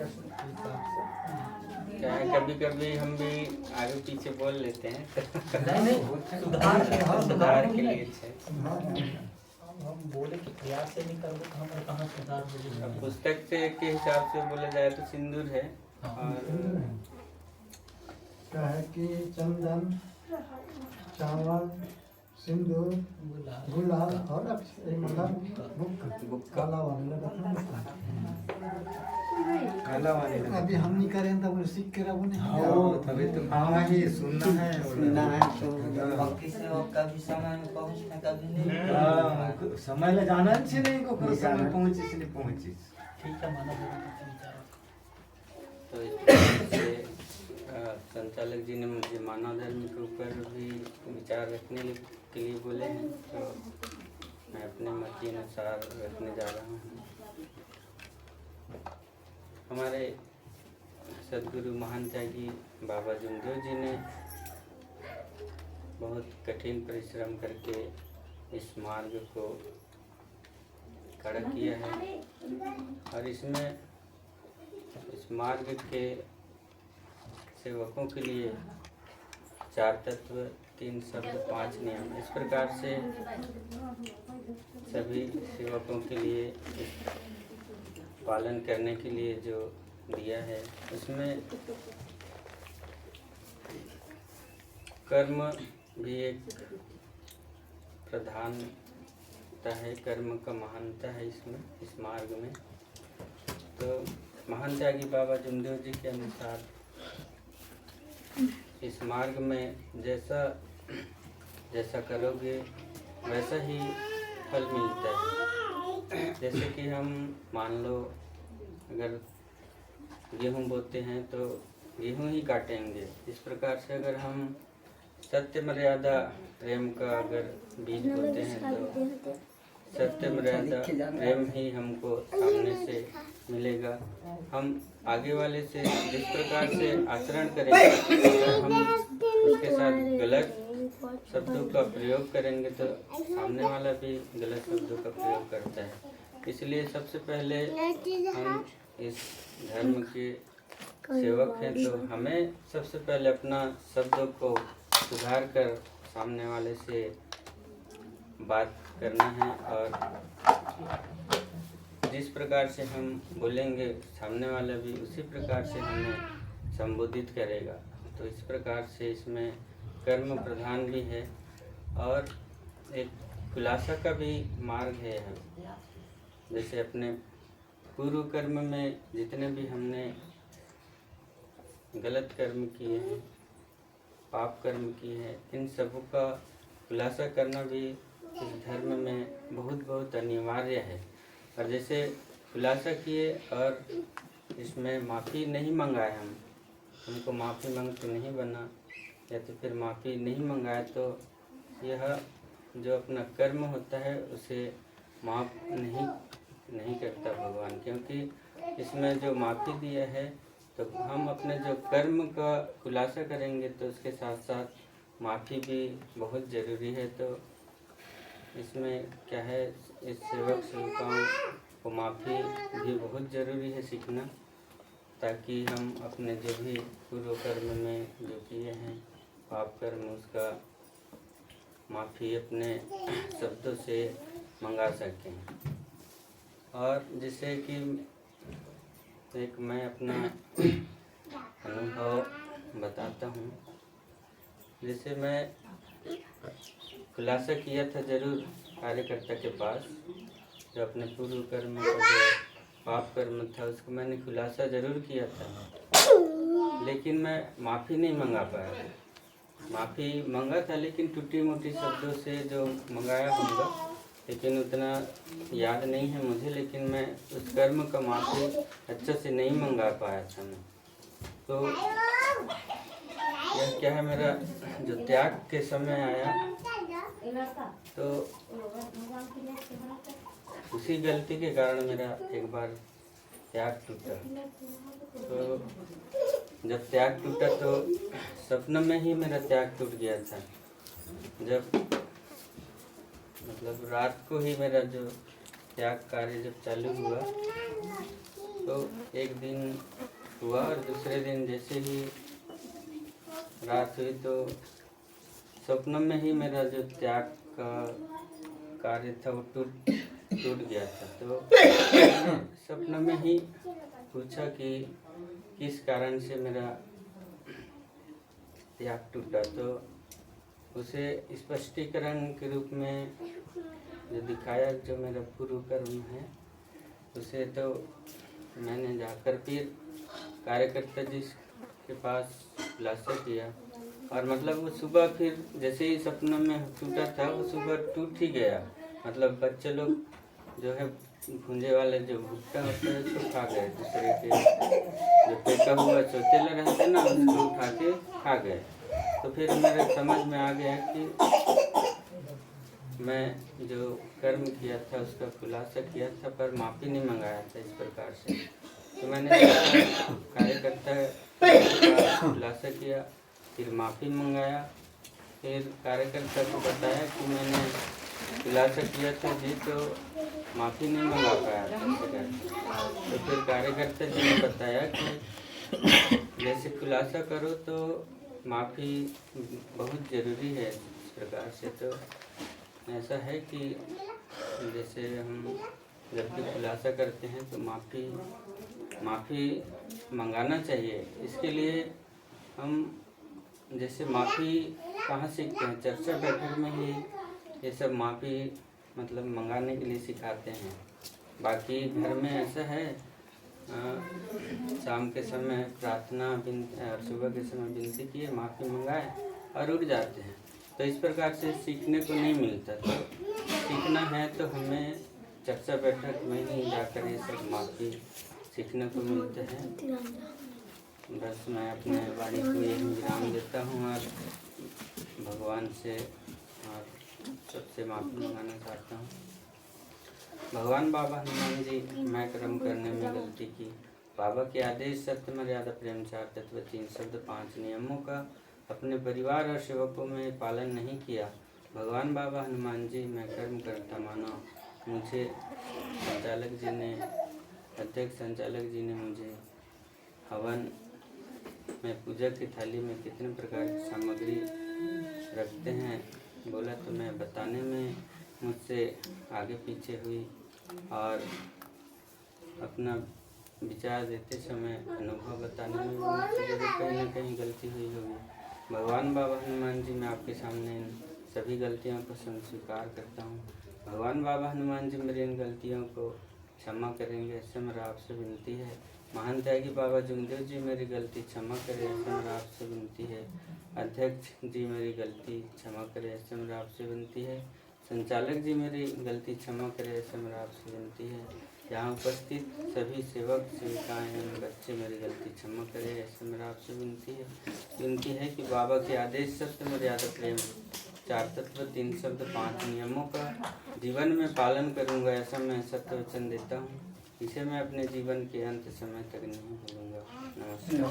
प्रश्न के हिसाब से क्या है, कभी कभी हम भी आगे पीछे बोल लेते हैं तो नहीं सुधार के लिए अच्छा है। हम बोले कि प्रयास से नहीं करोगे तो हमारे कहाँ सुधार हो अब जाएगा। पुस्तक से के हिसाब से बोला जाए तो सिंदूर है। और क्या है कि चंदन, चावल, सिंदूर, गुलाल और मतलब काला वाले काला वाले अभी हम नहीं करें तब सीख के रहो तभी तो हाँ ही सुनना है तो बाकी से वो कभी समय में पहुंचना कभी नहीं। समय ले जाना अच्छी नहीं को समय पहुंची से नहीं पहुंची। ठीक है माना विचार। तो इस प्रकार से संचालक जी ने मुझे मानव धर्म के ऊपर भी विचार रखने के लिए बोले हैं, तो मैं अपने मत के अनुसार रखने जा रहा हूँ। हमारे सदगुरु महान त्यागी बाबा जमदेव जी ने बहुत कठिन परिश्रम करके इस मार्ग को खड़ा किया है, और इसमें इस मार्ग के सेवकों के लिए 4 तत्व, 3 शब्द, 5 नियम, इस प्रकार से सभी सेवकों के लिए पालन करने के लिए जो दिया है, उसमें कर्म भी एक प्रधानता है, कर्म का महानता है इसमें, इस मार्ग में। तो महान त्यागी बाबा जमदेव जी के अनुसार इस मार्ग में जैसा जैसा करोगे वैसा ही फल मिलता है। जैसे कि हम मान लो अगर गेहूँ बोते हैं तो गेहूँ ही काटेंगे। इस प्रकार से अगर हम सत्य मर्यादा प्रेम का अगर बीज बोते हैं तो सत्य मर्यादा प्रेम ही हमको सामने से मिलेगा। हम आगे वाले से जिस प्रकार से आचरण करेंगे, अगर हम उसके साथ गलत शब्दों का प्रयोग करेंगे तो सामने वाला भी गलत शब्दों का प्रयोग करता है। इसलिए सबसे पहले हम इस धर्म के सेवक हैं, तो हमें सबसे पहले अपना शब्दों को सुधार कर सामने वाले से बात करना है, और जिस प्रकार से हम बोलेंगे सामने वाला भी उसी प्रकार से हमें संबोधित करेगा। तो इस प्रकार से इसमें कर्म प्रधान भी है और एक खुलासा का भी मार्ग है। जैसे अपने पूर्व कर्म में जितने भी हमने गलत कर्म किए हैं, पाप कर्म किए हैं, इन सबों का खुलासा करना भी इस धर्म में बहुत अनिवार्य है। और जैसे खुलासा किए और इसमें माफ़ी नहीं मंगाए, हमको माफ़ी मांग तो नहीं बना, या तो फिर माफ़ी नहीं मंगाए, तो यह जो अपना कर्म होता है उसे माफ़ नहीं करता भगवान। क्योंकि इसमें जो माफ़ी दिया है, तो हम अपने जो कर्म का खुलासा करेंगे तो उसके साथ साथ माफ़ी भी बहुत ज़रूरी है। तो इसमें क्या है, इस सेवकाओं को माफ़ी भी बहुत ज़रूरी है सीखना, ताकि हम अपने जो भी पूर्व कर्म में जो किए हैं पाप कर्म, उसका माफ़ी अपने शब्दों से मंगा सकें। और जैसे कि एक मैं अपना अनुभव बताता हूँ। जैसे मैं खुलासा किया था जरूर कार्यकर्ता के पास, जो अपने पूर्व कर्म का जो पाप कर्म था उसको मैंने खुलासा जरूर किया था, लेकिन मैं माफ़ी नहीं मंगा पाया। माफ़ी मंगा था लेकिन टूटी मोटी शब्दों से जो मंगाया होगा, लेकिन उतना याद नहीं है मुझे। लेकिन मैं उस कर्म का माफ़ी अच्छे से नहीं मंगा पाया था मैं। तो यह क्या है, मेरा जो त्याग के समय आया तो उसी गलती के कारण मेरा एक बार त्याग टूटा। तो जब त्याग टूटा तो सपने में ही मेरा त्याग टूट गया था। जब मतलब रात को ही मेरा जो त्याग कार्य जब चालू हुआ तो एक दिन हुआ और दूसरे दिन जैसे ही रात हुई तो स्वप्न में ही मेरा जो त्याग का कार्य था वो टूट गया था। तो मैंने स्वप्न में ही पूछा कि किस कारण से मेरा त्याग टूटा, तो उसे स्पष्टीकरण के रूप में जो दिखाया जो मेरा पूर्व कर्म है उसे, तो मैंने जाकर फिर कार्यकर्ता जी के पास खुलासा किया और मतलब वो सुबह फिर जैसे ही सपनों में टूटा था वो सुबह टूट ही गया। मतलब बच्चे लोग जो है भूंजे वाले जो भुट्टा होता है उसको खा गए, दूसरे के जो फेंका हुआ चौतेला रहते ना उसको उठा के खा गए। तो फिर मेरे समझ में आ गया कि मैं जो कर्म किया था उसका खुलासा किया था पर माफ़ी नहीं मंगाया था इस प्रकार से। तो मैंने कार्यकर्ता का खुलासा किया, फिर माफ़ी मंगाया, फिर कार्यकर्ता को बताया कि मैंने खुलासा किया था जी तो माफ़ी नहीं मंगा पाया था। तो फिर कार्यकर्ता जी ने बताया कि जैसे खुलासा करो तो माफ़ी बहुत ज़रूरी है इस प्रकार से। तो ऐसा है कि जैसे हम जब भी खुलासा करते हैं तो माफ़ी मंगाना चाहिए। इसके लिए हम जैसे माफ़ी कहाँ सीखते हैं, चर्चा बैठक में ही ये सब माफ़ी मतलब मंगाने के लिए सिखाते हैं। बाकी घर में ऐसा है शाम के समय प्रार्थना सुबह के समय विनती किए, माफ़ी मंगाए और उठ जाते हैं। तो इस प्रकार से सीखने को नहीं मिलता। तो सीखना है तो हमें चर्चा बैठक में ही जाकर ये सब माफ़ी सीखने को मिलते हैं। बस मैं अपने वाणी को यही विराम देता हूँ और भगवान से और सबसे माफ़ी मंगाना चाहता हूँ। भगवान बाबा हनुमान जी, मैं कर्म करने में गलती की। बाबा के आदेश सत्य मर्यादा प्रेम 4 तत्व 3 शब्द 5 नियमों का अपने परिवार और सेवकों में पालन नहीं किया। भगवान बाबा हनुमान जी, मैं कर्म करता माना। मुझे अध्यक्ष संचालक जी ने मुझे हवन में पूजा की थाली में कितने प्रकार की सामग्री रखते हैं बोला, तो मैं बताने में मुझसे आगे पीछे हुई और अपना विचार देते समय अनुभव बताने में मुझसे जरूर कहीं ना कहीं गलती हुई होगी। भगवान बाबा हनुमान जी, मैं आपके सामने इन सभी गलतियों को स्वीकार करता हूँ। भगवान बाबा हनुमान जी मेरी इन गलतियों को क्षमा करेंगे, ऐसे मेरा आपसे विनती है। महान त्यागी बाबा जुमदेव जी मेरी गलती क्षमा करें, ऐसे मेरा आपसे विनती है। अध्यक्ष जी मेरी गलती क्षमा करें, ऐसे मेरा आपसे विनती है। संचालक जी मेरी गलती क्षमा करें, ऐसे मेरा आपसे विनती है। यहाँ उपस्थित सभी सेवक सेविकाएं एवं बच्चे मेरी गलती क्षमा करें, ऐसे मेरा आपसे विनती है कि बाबा के आदेश सत्य मर्यादा प्रेम 4 तत्व 3 शब्द 5 नियमों का जीवन में पालन करूँगा, ऐसा मैं सत्य वचन देता हूँ। इसे मैं अपने जीवन के अंत समय तक नहीं भूलूंगा। नमस्कार।